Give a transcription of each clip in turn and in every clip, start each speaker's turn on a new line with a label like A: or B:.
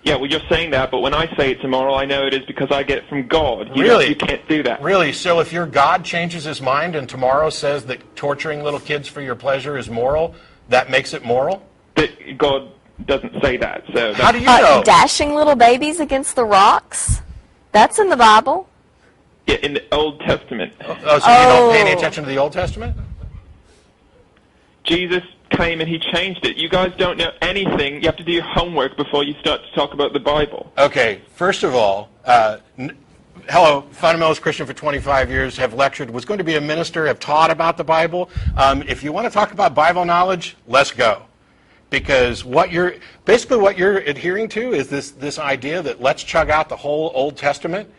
A: Yeah, well, you're saying that, but when I say it's immoral, I know it is because I get it from God.
B: Really?
A: You can't do that.
B: Really? So if your God changes his mind and tomorrow says that torturing little kids for your pleasure is moral, that makes it moral?
A: But God doesn't say that. So
B: how do you know?
C: Dashing little babies against the rocks? That's in the Bible.
A: Yeah, in the Old Testament.
B: So you don't pay any attention to the Old Testament?
A: Jesus came and he changed it. You guys don't know anything. You have to do your homework before you start to talk about the Bible.
B: Okay, first of all, hello, fundamentalist Christian for 25 years, have lectured, was going to be a minister, have taught about the Bible. If you want to talk about Bible knowledge, let's go. Because what you're adhering to is this idea that let's chug out the whole Old Testament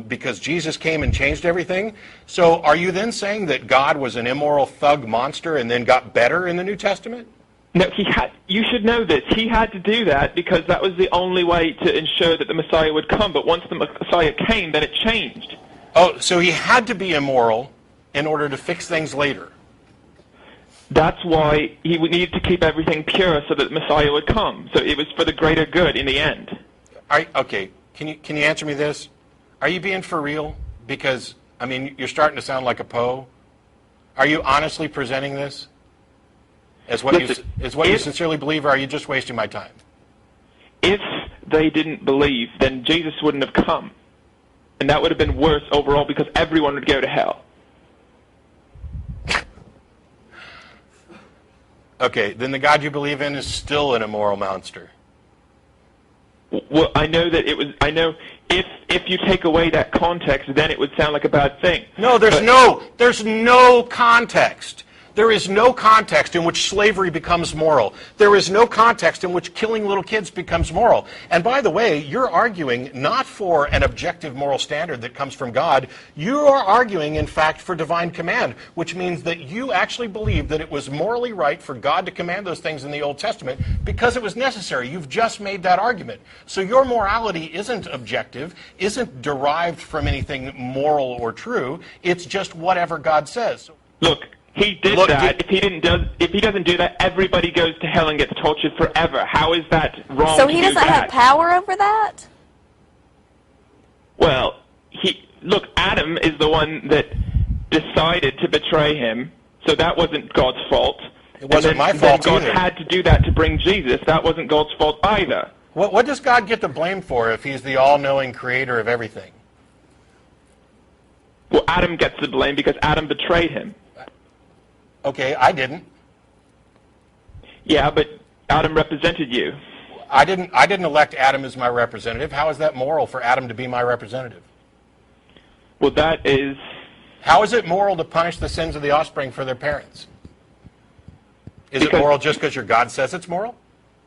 B: because Jesus came and changed everything. So are you then saying that God was an immoral thug monster and then got better in the New Testament?
A: No, you should know this. He had to do that because that was the only way to ensure that the Messiah would come. But once the Messiah came, then it changed.
B: Oh, so he had to be immoral in order to fix things later.
A: That's why he needed to keep everything pure so that the Messiah would come. So it was for the greater good in the end.
B: Okay, can you answer me this? Are you being for real? Because, I mean, you're starting to sound like a Poe. Are you honestly presenting this as what you sincerely believe, or are you just wasting my time?
A: If they didn't believe, then Jesus wouldn't have come. And that would have been worse overall because everyone would go to hell.
B: Okay, then the God you believe in is still an immoral monster.
A: Well, I know that it was. I know if you take away that context, then it would sound like a bad thing.
B: No, there's no context. There is no context in which slavery becomes moral. There is no context in which killing little kids becomes moral. And by the way, you're arguing not for an objective moral standard that comes from God. You are arguing, in fact, for divine command, which means that you actually believe that it was morally right for God to command those things in the Old Testament because it was necessary. You've just made that argument. So your morality isn't objective, isn't derived from anything moral or true. It's just whatever God says.
A: Look. He did that. If he doesn't do that, everybody goes to hell and gets tortured forever. How is that wrong?
C: So he doesn't have power over that?
A: Well, Adam is the one that decided to betray him, so that wasn't God's fault.
B: It wasn't my fault
A: God
B: either.
A: had to do that to bring Jesus. That wasn't God's fault either.
B: What does God get the blame for if he's the all-knowing creator of everything?
A: Well, Adam gets the blame because Adam betrayed him.
B: Okay, I didn't.
A: Yeah, but Adam represented you.
B: I didn't elect Adam as my representative. How is that moral for Adam to be my representative?
A: Well, that is...
B: How is it moral to punish the sins of the offspring for their parents? Is it moral just because your God says it's moral?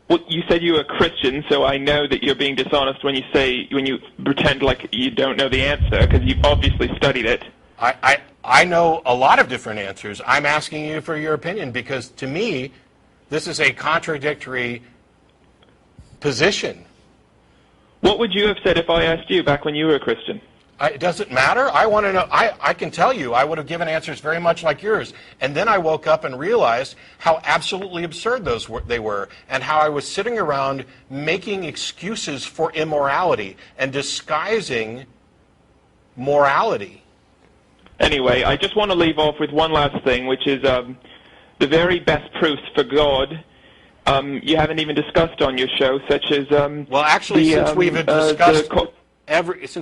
A: Well, you said you were a Christian, so I know that you're being dishonest when you pretend like you don't know the answer, because you've obviously studied it.
B: I know a lot of different answers. I'm asking you for your opinion because, to me, this is a contradictory position.
A: What would you have said if I asked you back when you were a Christian?
B: It doesn't matter. I want to know. I can tell you I would have given answers very much like yours. And then I woke up and realized how absolutely absurd they were and how I was sitting around making excuses for immorality and disguising morality.
A: Anyway, I just want to leave off with one last thing, which is the very best proofs for God you haven't even discussed on your show, such as
B: well, actually, since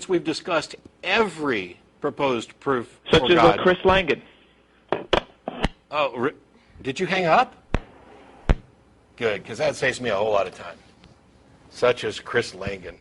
B: we've discussed every proposed proof
A: such
B: for
A: as
B: God.
A: Chris Langan.
B: Oh, did you hang up? Good, because that saves me a whole lot of time. Such as Chris Langan.